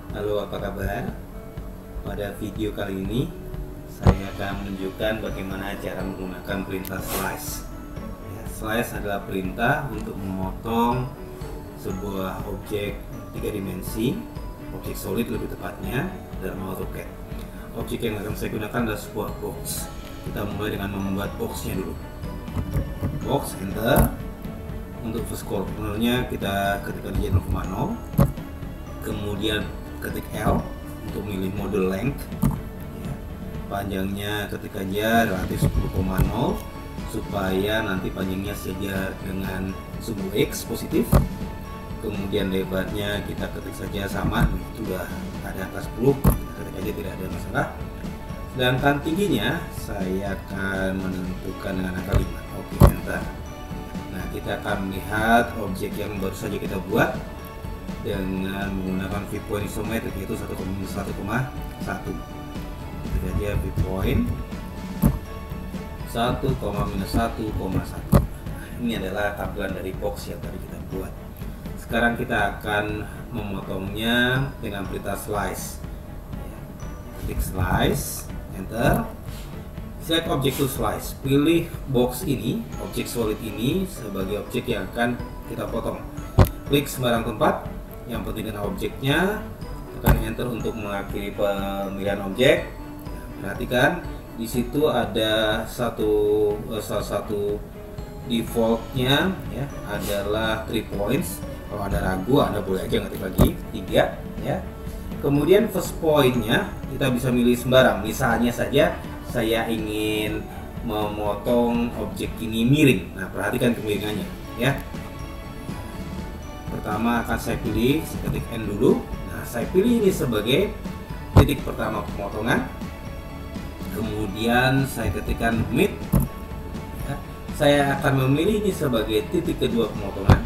Halo, apa kabar? Pada video kali ini saya akan menunjukkan bagaimana cara menggunakan perintah slice. Slice adalah perintah untuk memotong sebuah objek 3 dimensi, objek solid lebih tepatnya, dalam AutoCAD. Objek yang akan saya gunakan adalah sebuah box. Kita mulai dengan membuat boxnya dulu. Box, enter. Untuk first cornernya kita ketikkan aja 0,0, kemudian ketik L untuk milih mode length, panjangnya ketik aja relatif 10,0 supaya nanti panjangnya sejajar dengan sumbu X positif. Kemudian lebarnya kita ketik saja sama, sudah ada angka 10, kita ketik aja, tidak ada masalah. Sedangkan tingginya saya akan menentukan dengan angka 5. Oke, enter. Nah, kita akan melihat objek yang baru saja kita buat dengan menggunakan viewpoint isometrik, yaitu 1,1. Ketik aja viewpoint 1,-1,1. Ini adalah tampilan dari box yang tadi kita buat. Sekarang kita akan memotongnya dengan perintah slice. Ketik slice, enter. Select object to slice. Pilih box ini, objek solid ini sebagai objek yang akan kita potong. Klik sembarang tempat. Yang penting dengan objeknya. Tekan enter untuk mengakhiri pemilihan objek. Perhatikan di situ ada salah satu defaultnya ya, adalah 3 points. Kalau ada ragu, Anda boleh aja ngetik lagi 3 ya. Kemudian first pointnya kita bisa milih sembarang. Misalnya saja saya ingin memotong objek ini miring. Nah, perhatikan kemiringannya ya. Pertama akan saya pilih, saya ketik N dulu. Nah, saya pilih ini sebagai titik pertama pemotongan. Kemudian saya ketikkan mid ya. Saya akan memilih ini sebagai titik kedua pemotongan,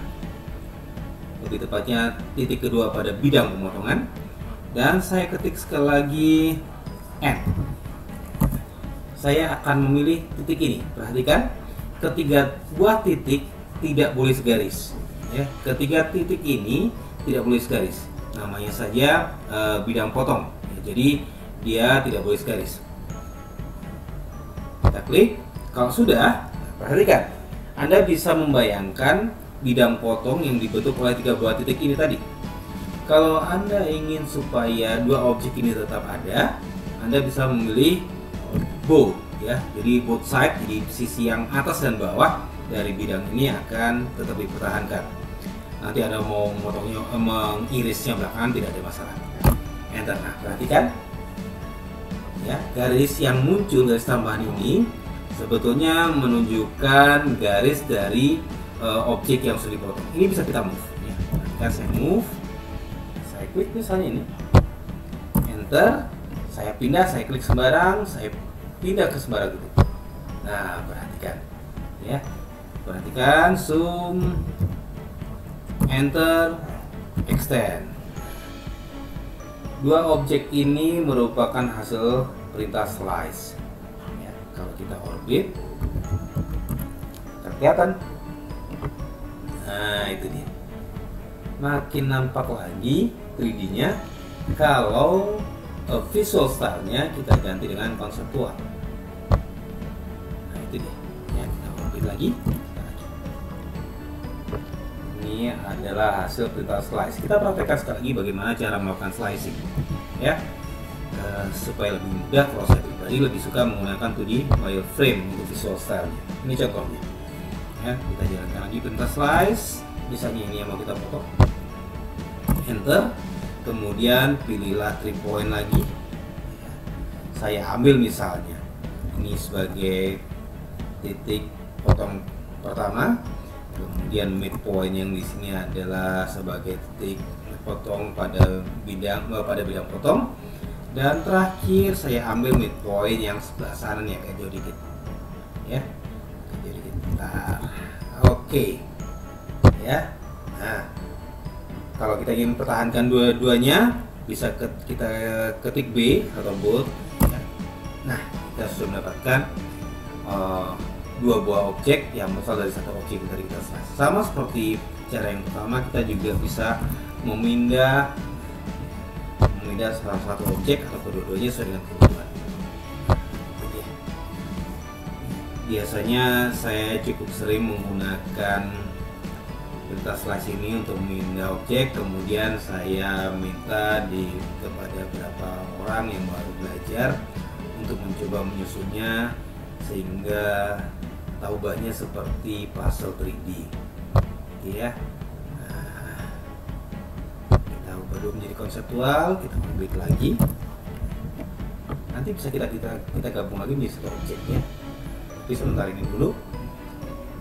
lebih tepatnya titik kedua pada bidang pemotongan. Dan saya ketik sekali lagi N. Saya akan memilih titik ini. Perhatikan, ketiga buah titik tidak boleh segaris ya. Ketiga titik ini tidak boleh segaris, namanya saja bidang potong ya, jadi dia tidak boleh segaris. Kita klik. Kalau sudah, perhatikan, Anda bisa membayangkan bidang potong yang dibentuk oleh 3 buah titik ini tadi. Kalau Anda ingin supaya dua objek ini tetap ada, Anda bisa memilih both ya, jadi both side, jadi sisi yang atas dan bawah dari bidang ini akan tetap dipertahankan. Nanti Anda mau memotongnya, mengirisnya belakangan, tidak ada masalah. Enter. Nah, perhatikan ya, garis yang muncul, garis tambahan ini sebetulnya menunjukkan garis dari objek yang sudah dipotong. Ini bisa kita move ya. Perhatikan, saya move, saya klik misalnya ini, enter, saya pindah, saya klik sembarang, saya pindah ke sembarang itu. Nah, perhatikan ya, perhatikan, zoom, enter, extend. Dua objek ini merupakan hasil perintah slice ya. Kalau kita orbit, kelihatan. Nah, itu dia, makin nampak lagi 3D-nya kalau visual style-nya kita ganti dengan konseptual. Nah, itu dia ya, kita orbit lagi. Ini adalah hasil perintah slice. Kita praktekkan sekali lagi bagaimana cara melakukan slicing ya, supaya lebih mudah. Kalau saya pribadi lebih suka menggunakan 2D wireframe untuk visual style-nya. Ini contohnya ya, kita jalankan lagi perintah slice. Misalnya ini yang mau kita potong, enter, kemudian pilihlah 3 point lagi. Saya ambil misalnya ini sebagai titik potong pertama, kemudian midpoint yang di sini adalah sebagai titik potong pada bidang potong, dan terakhir saya ambil midpoint yang sebelah sana nih, agak jauh dikit ya, agak jauh dikit. Bentar. Oke ya. Nah, kalau kita ingin pertahankan dua-duanya, bisa kita ketik B atau bold ya. Nah, kita sudah mendapatkan dua buah objek yang berasal dari satu objek yang tadi kita slice. Sama seperti cara yang pertama, kita juga bisa memindah memindah salah satu objek atau kedua-duanya sesuai dengan kebutuhan. Biasanya saya cukup sering menggunakan perintah slice ini untuk memindah objek, kemudian saya minta kepada beberapa orang yang baru belajar untuk mencoba menyusunnya sehingga tahu banyak seperti puzzle 3D, ya. Nah, kita baru menjadi konseptual, kita komplit lagi. Nanti bisa kita gabung lagi menjadi satu objek, ya. Tapi sebentar ini dulu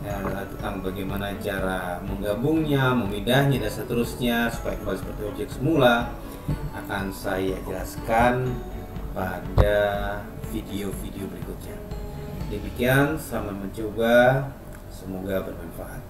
ya, tentang bagaimana cara menggabungnya, memindahnya dan seterusnya supaya kembali seperti objek semula akan saya jelaskan pada video-video berikutnya. Demikian, selamat mencoba, semoga bermanfaat.